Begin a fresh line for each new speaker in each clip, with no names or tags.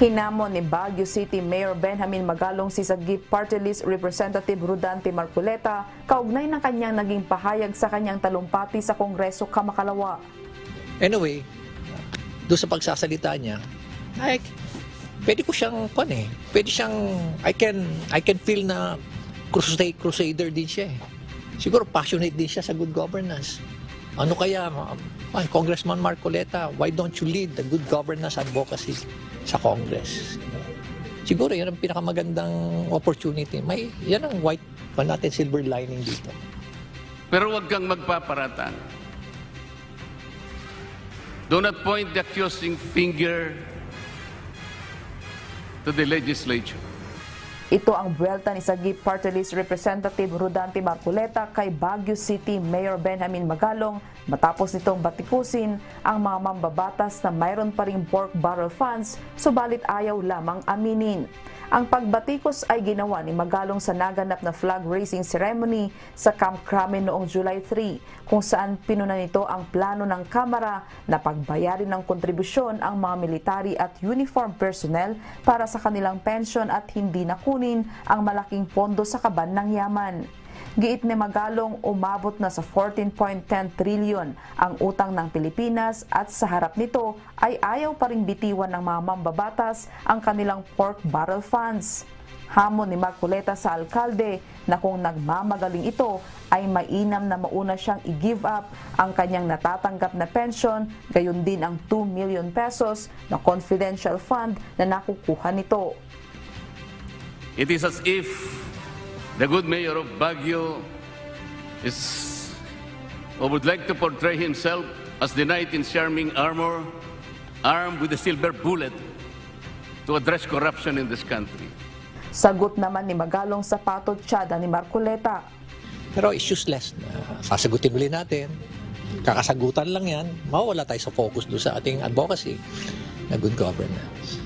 Hinamon ni Baguio City Mayor Benjamin Magalong si Sagip Party List Representative Rodante Marcoleta kaugnay ng kanyang naging pahayag sa kanyang talumpati sa Kongreso kamakalawa.
Anyway, doon sa pagsasalita niya, pwede ko siyang, pwede siyang, I can feel na crusader din siya eh. Siguro passionate din siya sa good governance. Ano kaya, Congressman Marcoleta, why don't you lead the good governance advocacy sa Congress? Siguro yan ang pinakamagandang opportunity. Yan ang white pa natin, silver lining dito.
Pero huwag kang magpaparatang. Do not point the accusing finger to the legislature.
Ito ang buwelta ni Sagip Party List Representative Rodante Marcoleta kay Baguio City Mayor Benjamin Magalong matapos nitong batikusin ang mga mambabatas na mayroon pa ring pork barrel funds subalit ayaw lamang aminin. Ang pagbatikos ay ginawa ni Magalong sa naganap na flag raising ceremony sa Camp Crame noong July 3 kung saan pinuna nito ang plano ng Kamara na pagbayarin ng kontribusyon ang mga military at uniform personnel para sa kanilang pensyon at hindi nakunin ang malaking pondo sa kaban ng yaman. Giit ni Magalong umabot na sa 14.10 trilyon ang utang ng Pilipinas at sa harap nito ay ayaw pa ring bitiwan ng mga mambabatas ang kanilang pork barrel funds. Hamon ni Marcoleta sa alkalde na kung nagmamagaling ito ay mainam na mauna siyang i-give up ang kanyang natatanggap na pension, gayon din ang 2 million pesos na confidential fund na nakukuha nito.
It is as if the good mayor of Baguio would like to portray himself as the knight in shining armor, armed with a silver bullet to address corruption in this country.
Sagot naman ni Magalong sa patod-tiyada ni Marcoleta.
Pero it's useless. Sasagutin ulit natin. Kakasagutan lang yan. Mawawala tayo sa focus doon sa ating advocacy na good governance.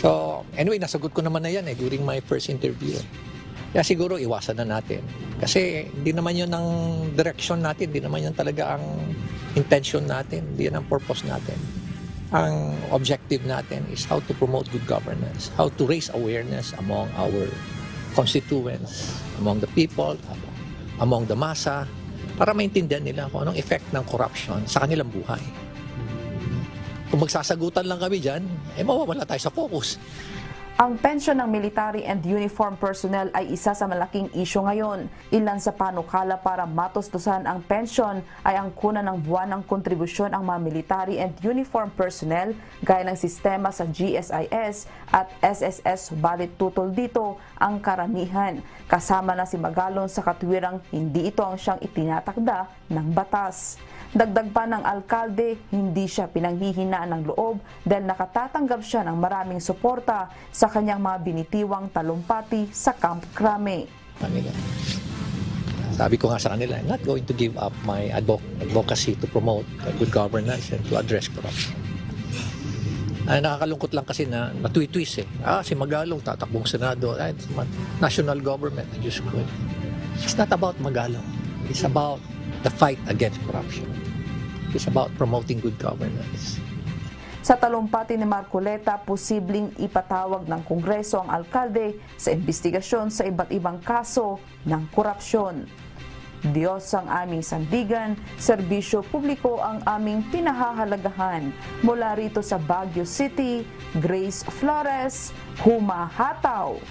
So, anyway, nasagot ko naman na yan during my first interview. Kaya siguro iwasan na natin. Kasi hindi naman yun ang direction natin, hindi naman yun talaga ang intention natin, hindi yun ang purpose natin. Ang objective natin is how to promote good governance, how to raise awareness among our constituents, among the people, among the masa, para maintindihan nila kung anong effect ng corruption sa kanilang buhay. Kung magsasagutan lang kami dyan, mawawala tayo sa focus.
Ang pensyon ng military and uniform personnel ay isa sa malaking isyu ngayon. Ilan sa panukala para matustusan ang pensyon ay ang kuna ng buwan ng kontribusyon ang mga military and uniform personnel gaya ng sistema sa GSIS at SSS, subalit tutol dito ang karamihan. Kasama na si Magalong sa katwirang hindi ito ang siyang itinatakda ng batas. Dagdag pa ng alkalde, hindi siya pinanghihinaan ng loob dahil nakatatanggap siya ng maraming suporta sa kanyang mga binitiwang talumpati sa Camp Crame.
Sabi ko nga sa kanila, I'm not going to give up my advocacy to promote good governance and to address corruption. Nakakalungkot lang kasi na matwi-twist si Magalong tatakbong Senado, national government, Diyos ko. It's not about Magalong. It's about the fight against corruption. It's about promoting good governance.
Sa talumpati ni Marcoleta, posibleng ipatawag ng Kongreso ang alkalde sa investigasyon sa iba't ibang kaso ng korupsyon. Diyos ang aming sandigan, serbisyo publiko ang aming pinahahalagahan. Mula rito sa Baguio City, Grace Flores, Humahataw.